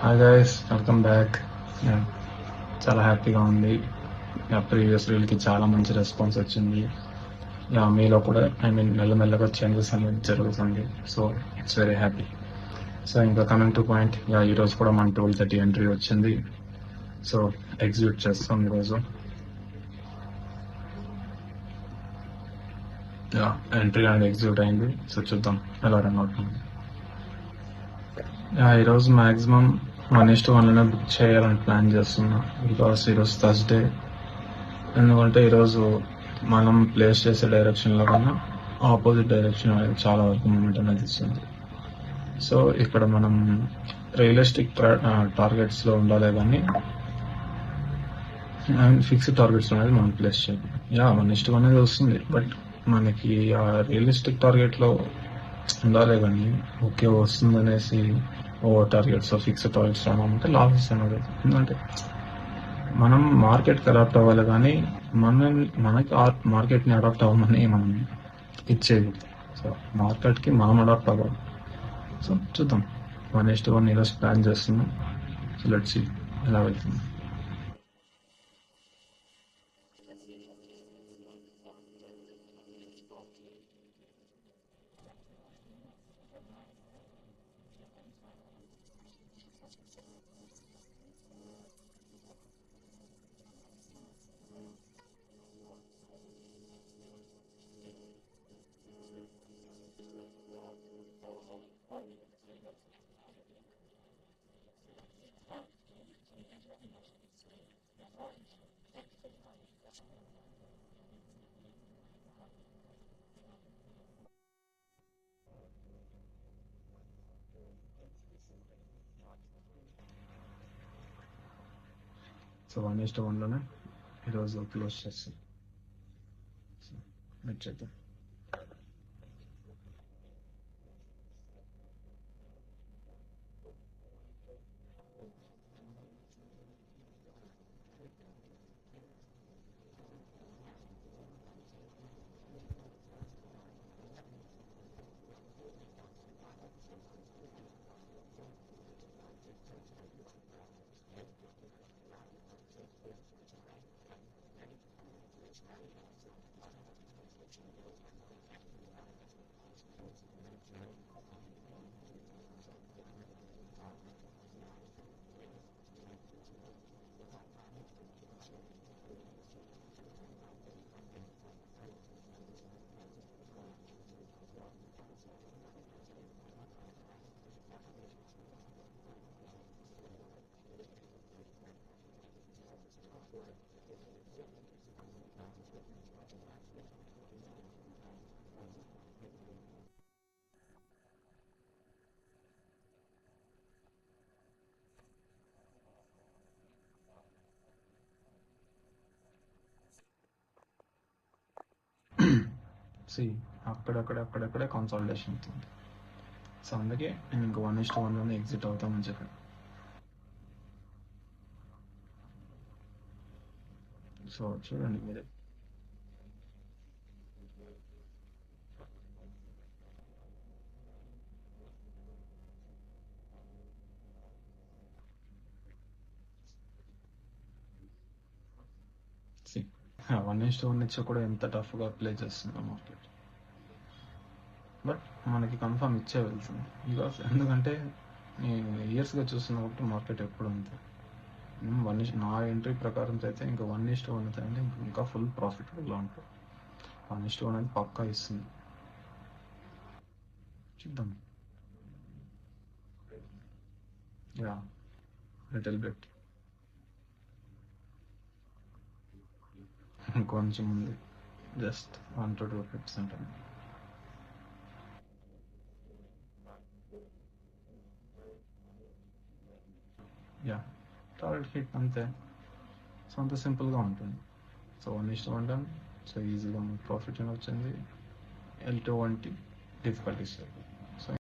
Hi guys, welcome back. చాలా హ్యాపీగా ఉంది. ప్రీవియస్ రీల్కి చాలా మంచి రెస్పాన్స్ వచ్చింది. మీలో కూడా మెల్లమెల్లగా చేంజెస్ అనేది జరుగుతుంది. So it's very happy. So ఇంకా కమింగ్ టు పాయింట్, ఈరోజు కూడా మన 12:30 ఎంట్రీ వచ్చింది. సో ఎగ్జిక్యూట్ చేస్తాం ఈరోజు. ఎంట్రీ అనేది ఎగ్జిక్యూట్ అయింది. సో చూద్దాం ఎలా రన్ అవుతుంది. ఈరోజు మ్యాక్సిమం 1:1 బుక్ చేయాలని ప్లాన్ చేస్తున్నా. బికాస్ ఈరోజు థర్స్డే. ఎందుకంటే ఈరోజు మనం ప్లేస్ చేసే డైరెక్షన్లో కన్నా ఆపోజిట్ డైరెక్షన్ అనేది చాలా వరకు మూమెంట్ అనేది ఇస్తుంది. సో ఇక్కడ మనం రియలిస్టిక్ టార్గెట్స్లో ఉండాలి, కానీ ఫిక్స్డ్ టార్గెట్స్ అనేది మనం ప్లేస్ చేయాలి. 1:1 అనేది వస్తుంది, బట్ మనకి ఆ రియలిస్టిక్ టార్గెట్లో ఉండాలి, కానీ ఓకే వస్తుంది అనేసి టార్గెట్స్ ఫిక్స్డ్ టార్గెట్స్ రామంటే లాసెస్ అనేది. ఎందుకంటే మనం మార్కెట్కి అడాప్ట్ అవ్వాలి, కానీ మనకి మార్కెట్ని అడాప్ట్ అవ్వమని మనం ఇచ్చేది. సో మార్కెట్కి మనం అడాప్ట్ అవ్వాలి. సో చూద్దాం. 1:1 ఈరోజు ప్లాన్ చేస్తున్నాం. సో లెట్స్ సీ ఎలా వెళ్తుంది. సో 1:1లోనే ఈరోజు క్లోజ్ చేస్తాం. సో వెయిట్ చేద్దాం. అక్కడక్కడే కన్సాలిడేషన్ అవుతుంది. సో అందుకే నేను ఇంకా 1:1లోనే ఎగ్జిట్ అవుతామని చెప్పాను. సో చూడండి మీరే. సి 1:1 ఇచ్చి కూడా ఎంత టఫ్గా ప్లే చేస్తుందో మార్కెట్. బట్ మనకి కన్ఫర్మ్ ఇచ్చే వెళ్తుంది. బికాస్ ఎందుకంటే నేను ఇయర్స్గా చూస్తున్నా కాబట్టి మార్కెట్ ఎప్పుడు అంతే. నా ఎంట్రీ ప్రకారం అయితే ఇంకా 1:1 అయితే ఇంకా ఫుల్ ప్రాఫిటబుల్గా ఉంటుంది. 1:1 అనేది పక్కా ఇస్తుంది. చూద్దాం. లిటిల్ బిట్ కొంచెం ఉంది, జస్ట్ 1 to 2%. టార్గెట్ హిట్ అంతే. సో అంత సింపుల్గా ఉంటుంది. సో 1:1 సో ఈజీగా మనకు ప్రాఫిట్ వచ్చింది. L2 వంటి డిఫికల్టీస్.